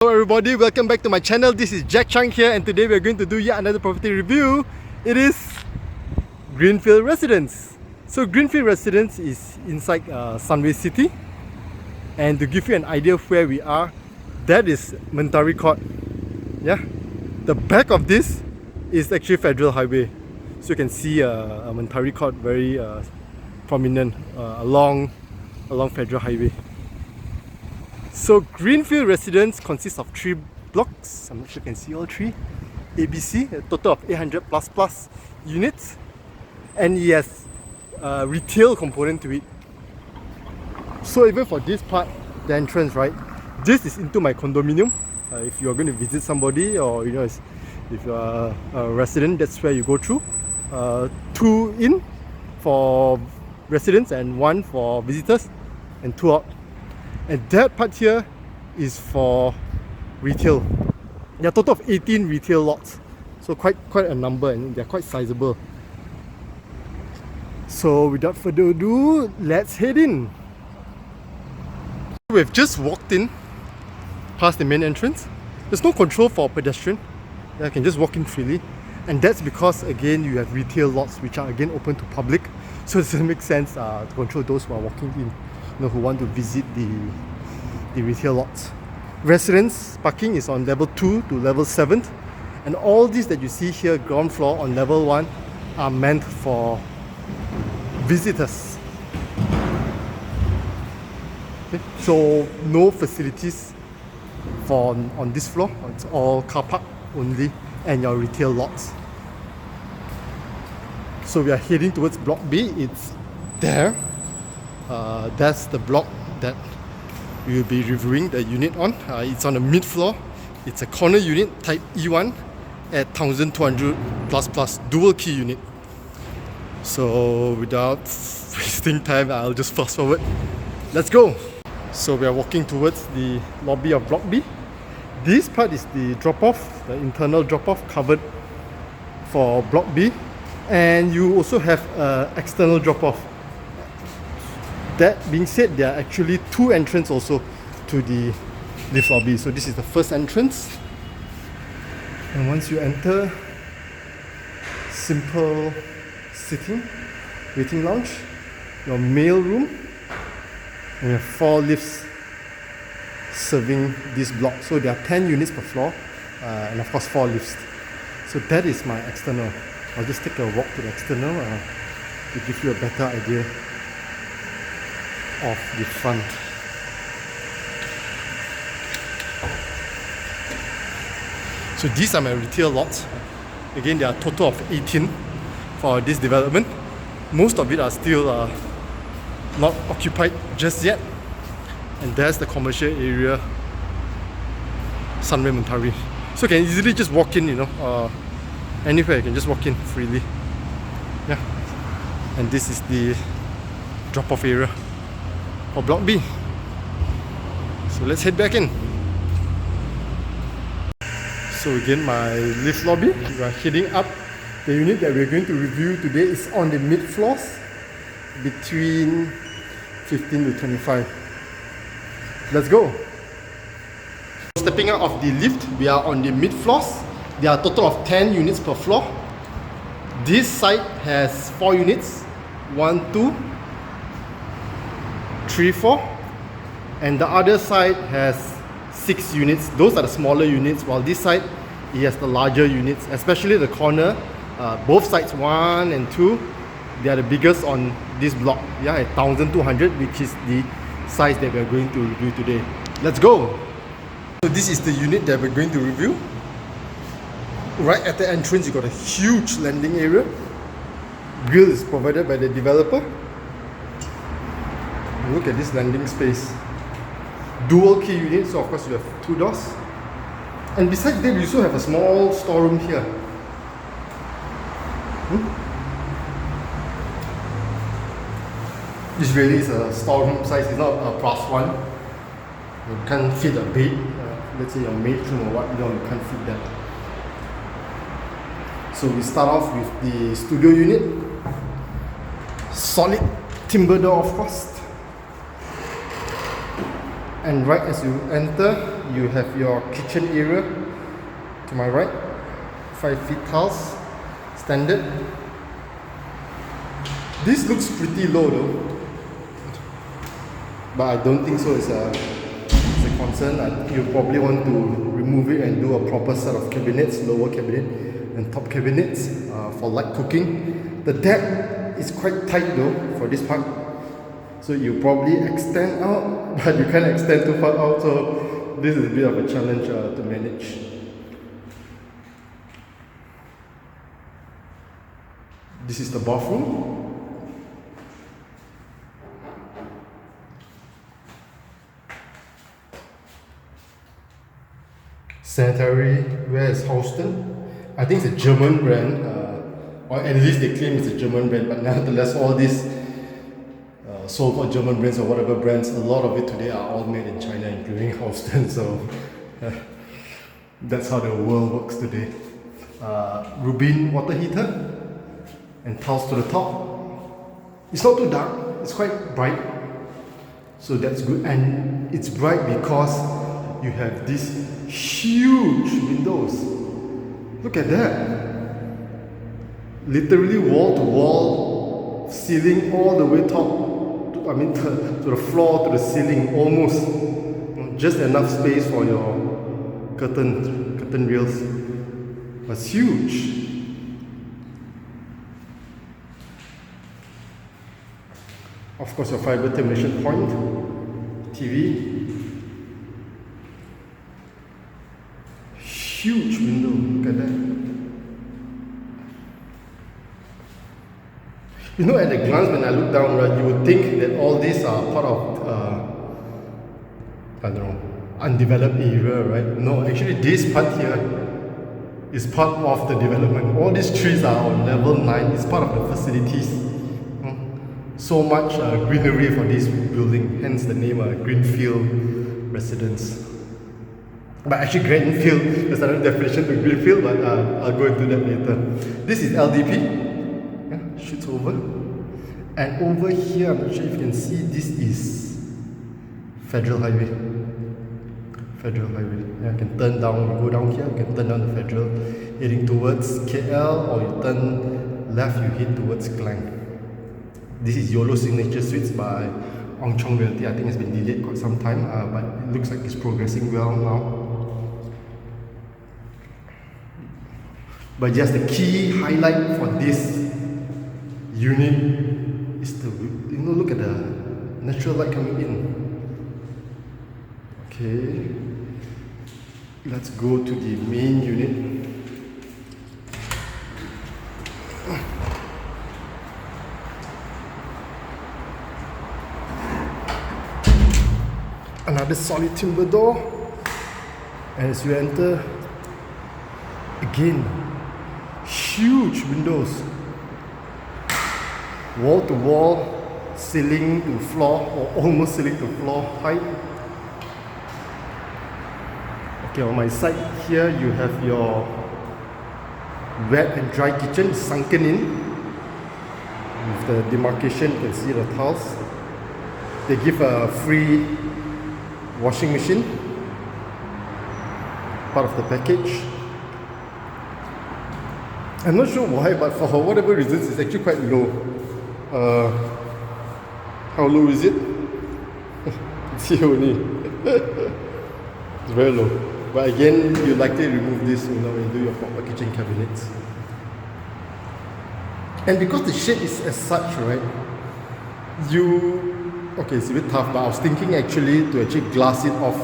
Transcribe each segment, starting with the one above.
Hello everybody, welcome back to my channel. This is Jack Chang here, and today we're going to do yet another property review. It is Greenfield Residence. So Greenfield Residence is inside Sunway City, and to give you an idea of where we are, that is Mentari Court. Yeah, the back of this is actually Federal Highway, so you can see a Mentari Court very prominent along Federal Highway. So Greenfield Residence consists of 3 blocks. I'm not sure you can see all 3. ABC, a total of 800 plus units, and it has a retail component to it. So even for this part, the entrance, right, this is into my condominium. If you are going to visit somebody, or if you are a resident, that's where you go through. 2 in for residents and 1 for visitors, and 2 out. And that part here is for retail. There are a total of 18 retail lots, so quite a number, and they're quite sizable. So without further ado, let's head in. We've just walked in past the main entrance. There's no control for pedestrian. I can just walk in freely, and that's because again you have retail lots which are again open to public, so it doesn't make sense to control those who are walking in, who want to visit the retail lots. Residence parking is on level 2 to level 7, and all these that you see here, ground floor on level 1, are meant for visitors. Okay. So no facilities on this floor. It's all car park only and your retail lots. So we are heading towards block B. It's there. That's the block that we will be reviewing the unit on. It's on the mid floor. It's a corner unit type E1 at 1200 plus dual key unit. So without wasting time, I'll just fast forward. Let's go. So we are walking towards the lobby of block B. This part is the drop-off, the internal drop-off covered for block B, and you also have external drop-off. That being said, there are actually 2 entrances also to the lift lobby. So this is the first entrance, and once you enter, simple sitting, waiting lounge, your mail room, and you have 4 lifts serving this block. So there are 10 units per floor, and of course 4 lifts. So that is my external. I'll just take a walk to the external to give you a better idea of the front. So these are my retail lots. Again, there are a total of 18 for this development. Most of it are still not occupied just yet. And there's the commercial area, Sunway Mentari. So you can easily just walk in, anywhere you can just walk in freely. Yeah. And this is the drop-off area for block B. So let's head back in. So again, my lift lobby. We are heading up. The unit that we're going to review today is on the mid floors, between 15 to 25. Let's go. Stepping out of the lift, we are on the mid floors. There are a total of 10 units per floor. This site has 4 units. 1, 2, 3, 4, and the other side has 6 units. Those are the smaller units, while this side it has the larger units, especially the corner. Both sides 1 and 2, they are the biggest on this block. Yeah, at 1200, which is the size that we are going to review today. Let's go. So this is the unit that we're going to review. Right at the entrance, you got a huge landing area. Grill is provided by the developer. Look at this landing space. Dual key unit, so of course you have 2 doors. And besides that, you also have a small storeroom here. This really is a storeroom size, it's not a +1. You can't fit a bed. Let's say your maid room or what, you can't fit that. So we start off with the studio unit. Solid timber door, of course. And right as you enter, you have your kitchen area to my right. 5 feet tiles, standard. This looks pretty low though, but I don't think so. It's a concern. You probably want to remove it and do a proper set of cabinets, lower cabinet and top cabinets for light cooking. The depth is quite tight though for this part, so you probably extend out, but you can't extend too far out, so this is a bit of a challenge to manage. This is the bathroom. Sanitary ware is Houston. I think it's a German brand, or at least they claim it's a German brand, but nonetheless all these so-called German brands or whatever brands, a lot of it today are all made in China, including Houston, so that's how the world works today. Rubin water heater and tiles to the top. It's not too dark, it's quite bright, so that's good. And it's bright because you have these huge windows. Look at that. Literally wall to wall, ceiling all the way top, to the floor, to the ceiling, almost. Just enough space for your curtain rails. It's huge. Of course, your fiber termination point, TV. Huge window, look at that. You know, at a glance when I look down, right, you would think that all these are part of, I don't know, undeveloped area, right? No, actually this part here is part of the development. All these trees are on level 9, it's part of the facilities. So much greenery for this building, hence the name Greenfield Residence. But actually Greenfield, there's another definition to Greenfield, but I'll go into that later. This is LDP, yeah, shoots over. And over here, I'm not sure if you can see, this is Federal Highway. Federal Highway. Yeah, you can turn down, you go down here, you can turn down the Federal, heading towards KL, or you turn left, you head towards Klang. This is YOLO Signature Suites by Ong Chong Realty. I think it's been delayed quite some time, but it looks like it's progressing well now. But just the key highlight for this unit is the, look at the natural light coming in. Okay, let's go to the main unit. Another solid timber door, and as you enter, again, huge windows, wall to wall, ceiling to floor, or almost ceiling to floor height. Okay, on my side here you have your wet and dry kitchen sunken in. With the demarcation, you can see the tiles. They give a free washing machine, part of the package. I'm not sure why, but for whatever reasons, it's actually quite low. How low is it? It's here only. It's very low. But again, you likely remove this, when you do your proper kitchen cabinets. And because the shape is as such, right? Okay, it's a bit tough, but I was thinking actually to actually glass it off,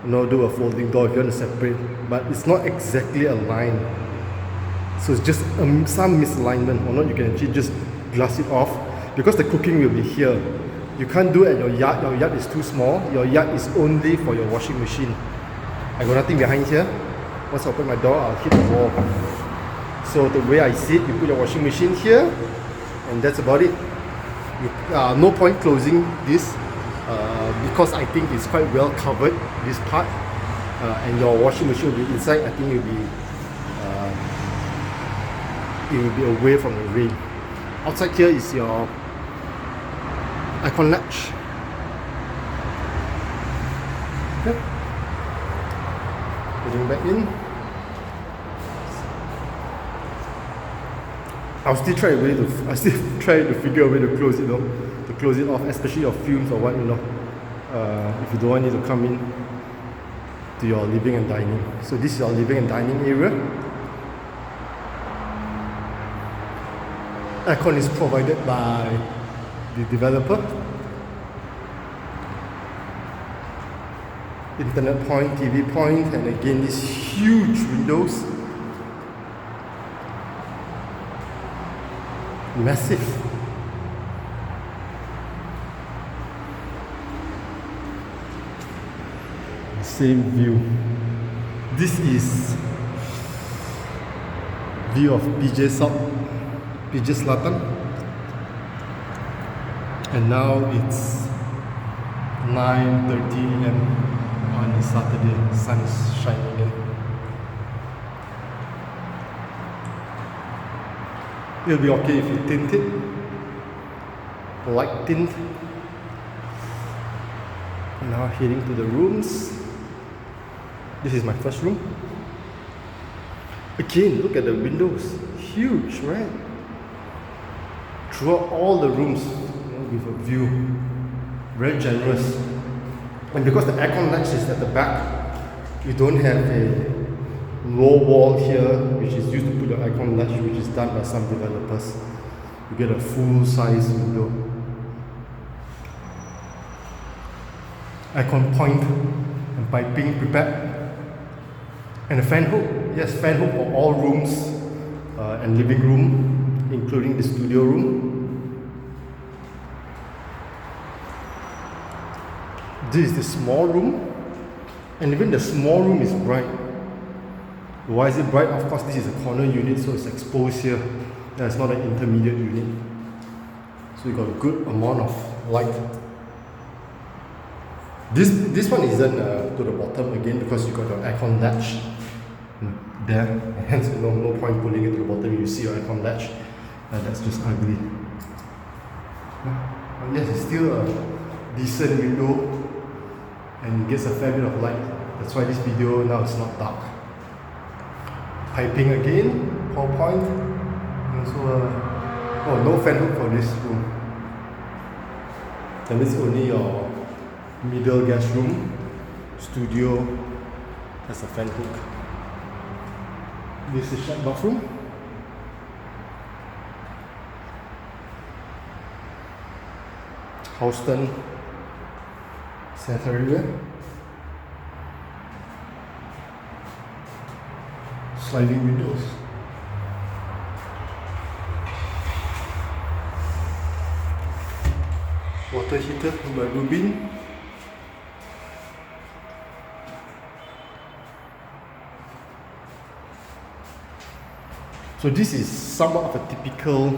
do a folding door if you want to separate, but it's not exactly aligned, so it's just some misalignment, or not, you can actually just glass it off, because the cooking will be here. You can't do it at your yard is too small, your yard is only for your washing machine. I got nothing behind here. Once I open my door, I'll hit the wall. So the way I see it, you put your washing machine here, and that's about it. No point closing this because I think it's quite well covered, this part, and your washing machine will be inside. I think it will be away from the rain. Outside here is your icon latch. Yep. Getting back in. I still try to figure a way to close it, to close it off, especially of fumes or what, if you don't want it to come in to your living and dining. So this is our living and dining area. Aircon is provided by the developer. Internet point, TV point, and again these huge windows. Massive. Same view. This is view of PJ Selatan, and now it's 9:30 AM on a Saturday. Sun is shining again. It'll be okay if you tint it, light tint. Now heading to the rooms. This is my first room. Again, look at the windows, huge, right? Throughout all the rooms, with a view, very generous. And because the aircon latch is at the back, you don't have a low wall here, which is used to put the aircon latch, which is done by some developers. You get a full-size window. Aircon point and piping prepared. And a fan hook. Yes, fan hook for all rooms and living room, including the studio room. This is the small room, and even the small room is bright. Why is it bright? Of course, this is a corner unit, so it's exposed here. It's not an intermediate unit. So you got a good amount of light. This one isn't to the bottom again because you got your aircon latch there, hence no point pulling it to the bottom. You see your aircon latch, that's just ugly. But yes, it's still a decent window and it gets a fair bit of light. That's why this video now it's not dark. Piping again, PowerPoint, and also no fan hook for this room. And this is only your middle guest room. Studio has a fan hook. This is shared bathroom. Houston sanitary ware. Sliding windows. Water heater by Rubin. So this is somewhat of a typical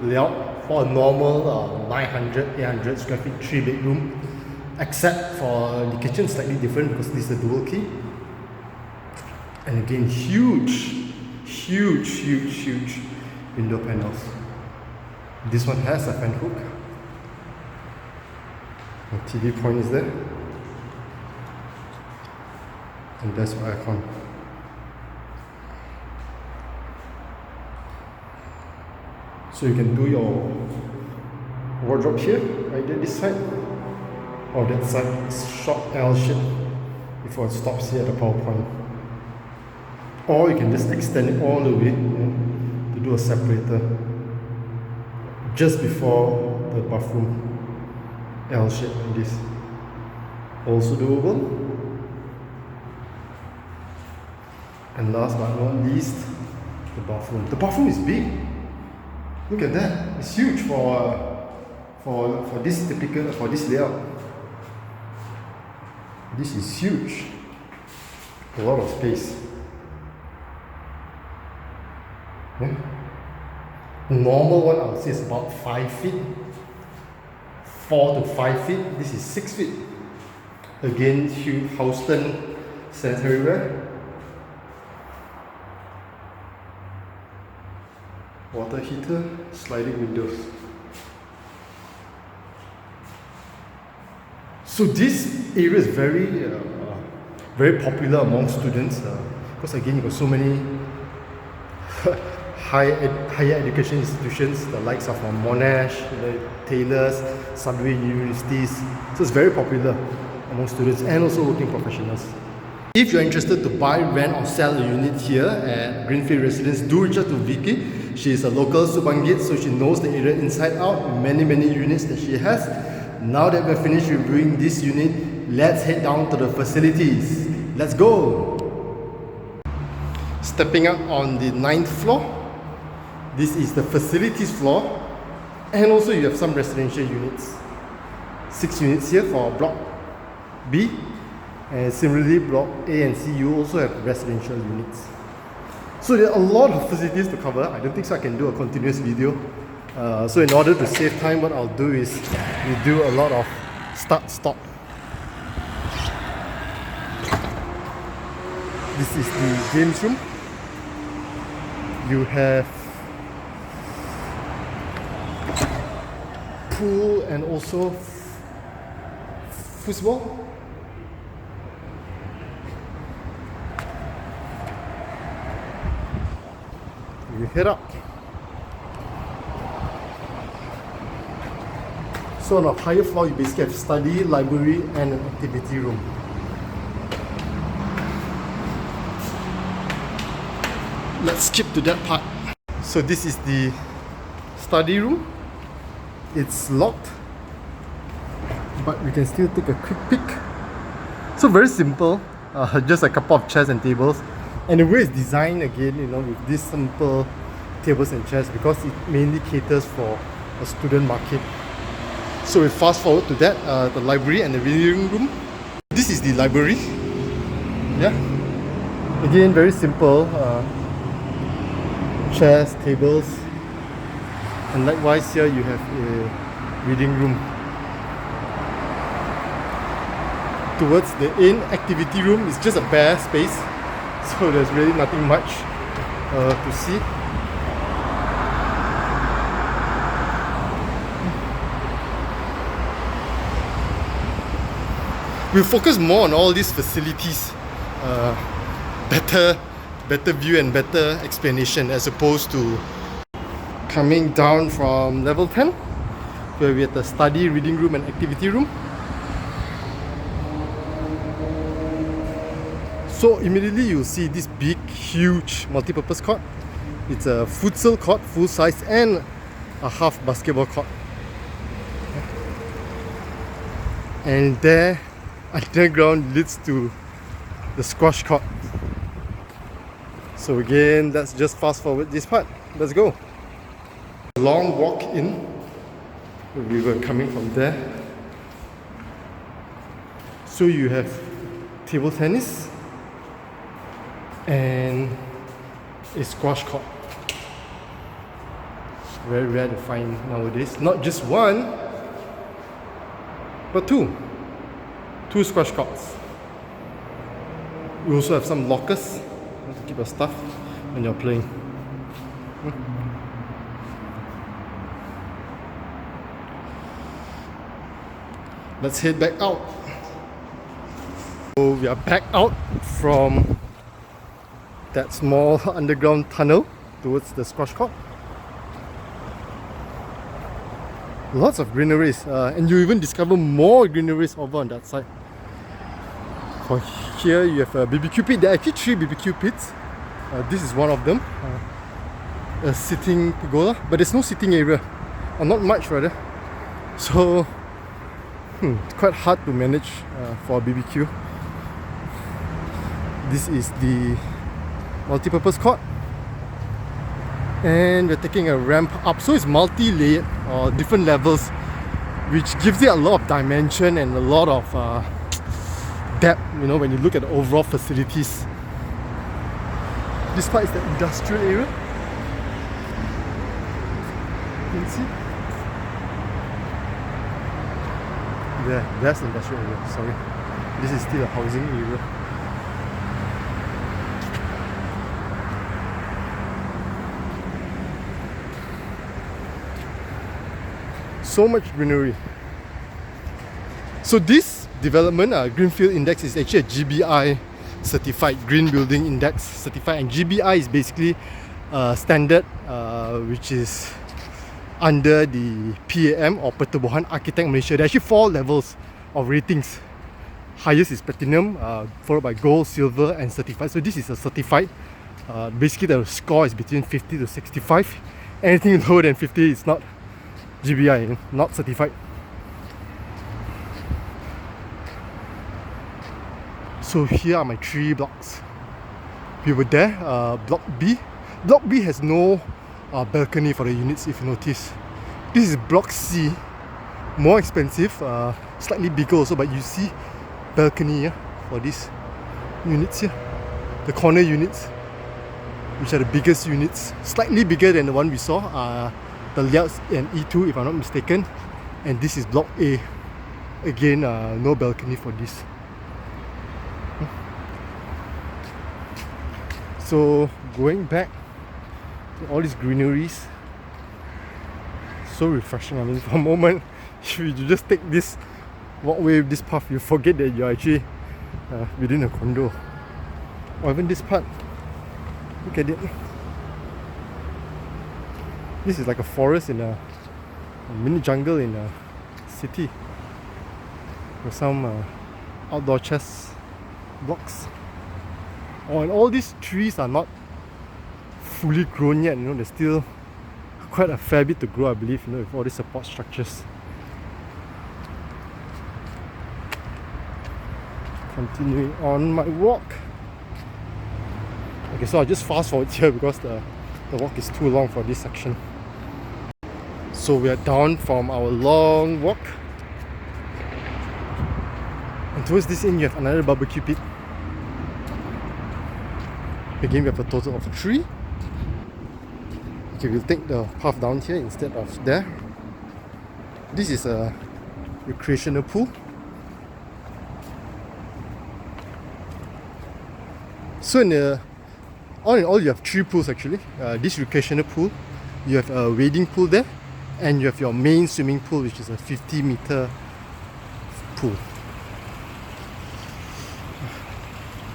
layout for a normal 900, 800 square feet 3-bedroom, except for the kitchen slightly different because this is a dual key. And again, huge window panels. This one has a fan hook. The TV point is there. And that's your aircon. So you can do your wardrobe here, right there, this side, or that side. It's short L shape before it stops here at the power point. Or you can just extend it all the way to do a separator just before the bathroom. L shape like this. Also doable. And last but not least, the bathroom. The bathroom is big. Look at that. It's huge for this typical this layout. This is huge. A lot of space. Yeah. Normal one I would say is about 5 feet. 4 to 5 feet. This is 6 feet. Again, huge Houston sanitary ware. Water heater, sliding windows. So this area is very very popular among students because again you got so many higher education institutions, the likes of Monash, Taylor's, Sunway universities. So it's very popular among students and also working professionals. If you're interested to buy, rent or sell a unit here at Greenfield Residence, do reach out to Vicky. She is a local Subangit, so she knows the area inside out, many units that she has. Now that we're finished reviewing this unit, let's head down to the facilities. Let's go! Stepping up on the 9th floor, this is the facilities floor, and also you have some residential units. 6 units here for block B, and similarly block A and C you also have residential units. So there are a lot of facilities to cover. I don't think so I can do a continuous video. So in order to save time, what I'll do is we do a lot of start-stop. This is the games room. You have pool and also football. You head up. So on a higher floor, you basically have study, library, and an activity room. Let's skip to that part. So this is the study room. It's locked, but we can still take a quick peek. So very simple, just a couple of chairs and tables. And the way it's designed again, with these simple tables and chairs because it mainly caters for a student market. So we fast forward to that, the library and the reading room. This is the library. Yeah. Again, very simple. Chairs, tables, and likewise here you have a reading room. Towards the end, activity room is just a bare space, so there's really nothing much to see. We'll focus more on all these facilities, better view and better explanation as opposed to coming down from level 10 where we have the study, reading room and activity room. So immediately you'll see this big, huge multi-purpose court. It's a futsal court, full size, and a half basketball court. And there, underground leads to the squash court. So again, let's just fast forward this part. Let's go. Long walk in. We were coming from there. So you have table tennis and a squash court. Very rare to find nowadays. Not just one, but two. Two squash courts. We also have some lockers to keep your stuff when you're playing. Let's head back out. So we are back out from that small underground tunnel towards the squash court. Lots of greeneries, and you even discover more greeneries over on that side. For here you have a BBQ pit. There are actually 3 BBQ pits. This is one of them. A sitting pergola, but there's no sitting area, or not much rather. So it's quite hard to manage for a BBQ. This is the multi-purpose court, and we're taking a ramp up, so it's multi-layered or different levels, which gives it a lot of dimension and a lot of depth, when you look at the overall facilities. This part is the industrial area. You can see? Yeah, that's the industrial area, sorry. This is still a housing area. So much greenery. So this development, Greenfield Index, is actually a GBI certified, Green Building Index certified, and GBI is basically a standard which is under the PAM or Pertubuhan Architect Malaysia. There are actually 4 levels of ratings. Highest is platinum, followed by gold, silver, and certified. So this is a certified. Basically the score is between 50 to 65. Anything lower than 50 is not GBI, not certified. So here are my 3 blocks. We were there, block B. Block B has no balcony for the units, if you notice. This is block C, more expensive, slightly bigger also, but you see balcony for these units here. The corner units, which are the biggest units, slightly bigger than the one we saw, the layouts and E2 if I'm not mistaken. And this is block A. Again, no balcony for this. So going back to all these greeneries, so refreshing. I mean, for a moment, if you just take this walkway, this path, you forget that you're actually within a condo. Or even this part, look at it. This is like a forest in a mini jungle in a city with some outdoor chess blocks. Oh, and all these trees are not fully grown yet, you know, there's still quite a fair bit to grow, I believe, you know, with all these support structures. Continuing on my walk. Okay, so I'll just fast forward here because the walk is too long for this section. So we are down from our long walk, and towards this end you have another barbecue pit. Again, we have a total of 3. Okay, we'll take the path down here instead of there. This is a recreational pool. So all in all, you have 3 pools actually. This recreational pool, you have a wading pool there, and you have your main swimming pool, which is a 50-meter pool.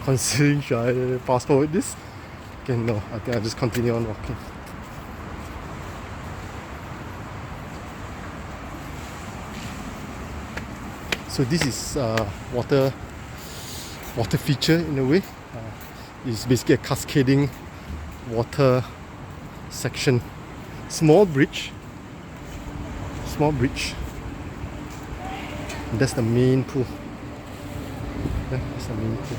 Considering, should I fast forward this? Okay, no, I think I'll just continue on walking. So this is water feature in a way. It's basically a cascading water section. Small bridge. That's the main pool. Yeah, that's the main pool.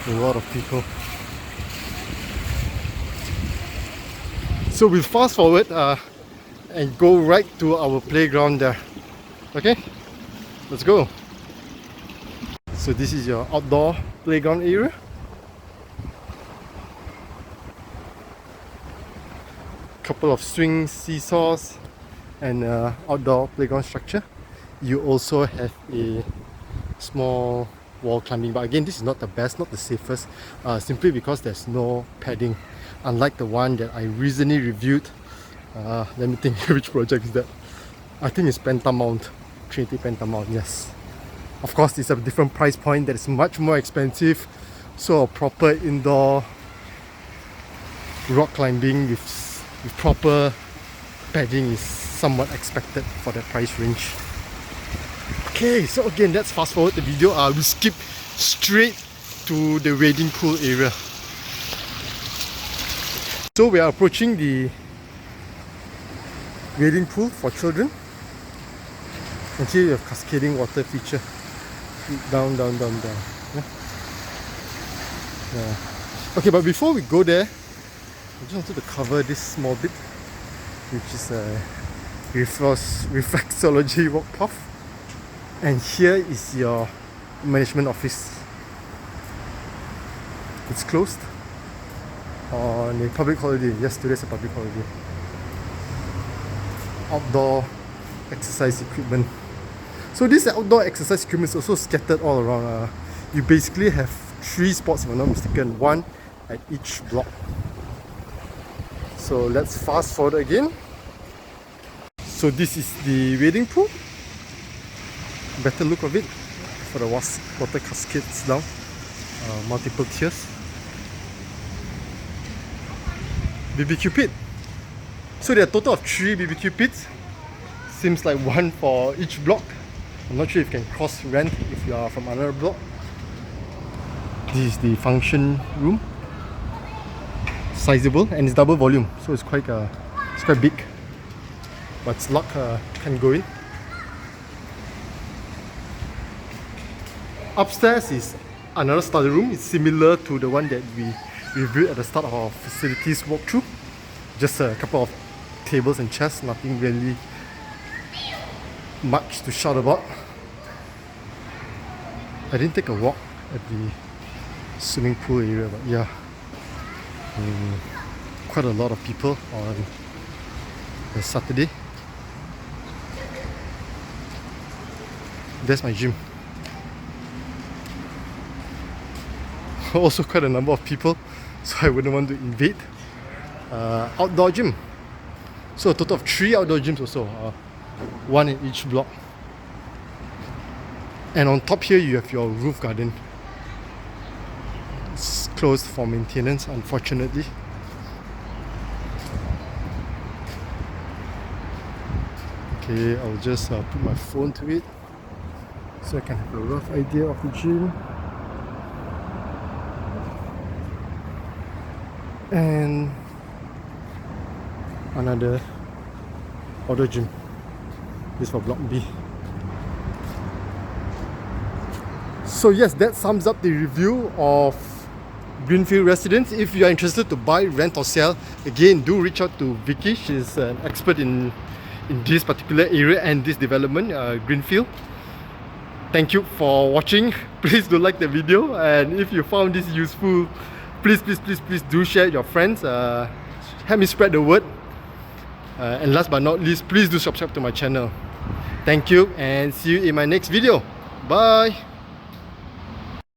A lot of people. So we'll fast forward and go right to our playground there. Okay, let's go. So this is your outdoor playground area. Couple of swings, seesaws, and outdoor playground structure. You also have a small wall climbing, but again, this is not the best, not the safest, simply because there's no padding, unlike the one that I recently reviewed. Let me think, which project is that? I think it's Pentamount, Trinity Pentamount, yes. Of course, it's a different price point that is much more expensive, so a proper indoor rock climbing with proper padding is somewhat expected for that price range. Okay, so again, let's fast forward the video. We skip straight to the wading pool area. So we are approaching the wading pool for children. And here you have cascading water feature. Down. Yeah. Okay, but before we go there, I just wanted to cover this small bit, which is a reflexology walk path. And here is your management office. It's closed on a public holiday. Yes, today's a public holiday. Outdoor exercise equipment. So this outdoor exercise equipment is also scattered all around. You basically have 3 spots, if I'm not mistaken, 1 at each block. So let's fast forward again. So this is the wading pool. Better look of it for the water cascades down. Multiple tiers. BBQ pit. So there are a total of 3 BBQ pits. Seems like one for each block. I'm not sure if you can cross rent if you are from another block. This is the function room. Sizable and it's double volume, so it's quite big. But it's locked, can go in. Upstairs is another study room. It's similar to the one that we reviewed at the start of our facilities walkthrough. Just a couple of tables and chairs, nothing really much to shout about. I didn't take a walk at the swimming pool area, but yeah, quite a lot of people on the Saturday. There's my gym. Also quite a number of people, so I wouldn't want to invade. Outdoor gym. So a total of 3 outdoor gyms also, 1 in each block. And on top here you have your roof garden. It's closed for maintenance, unfortunately. Okay, I'll just put my phone to it so I can have a rough idea of the gym. And another outdoor gym. This for block B. So yes, that sums up the review of Greenfield Residence. If you are interested to buy, rent or sell, again do reach out to Vicky. She's an expert in this particular area and this development, Greenfield. Thank you for watching. Please do like the video, and if you found this useful, please do share with your friends. Help me spread the word. And last but not least, please do subscribe to my channel. Thank you and see you in my next video. Bye.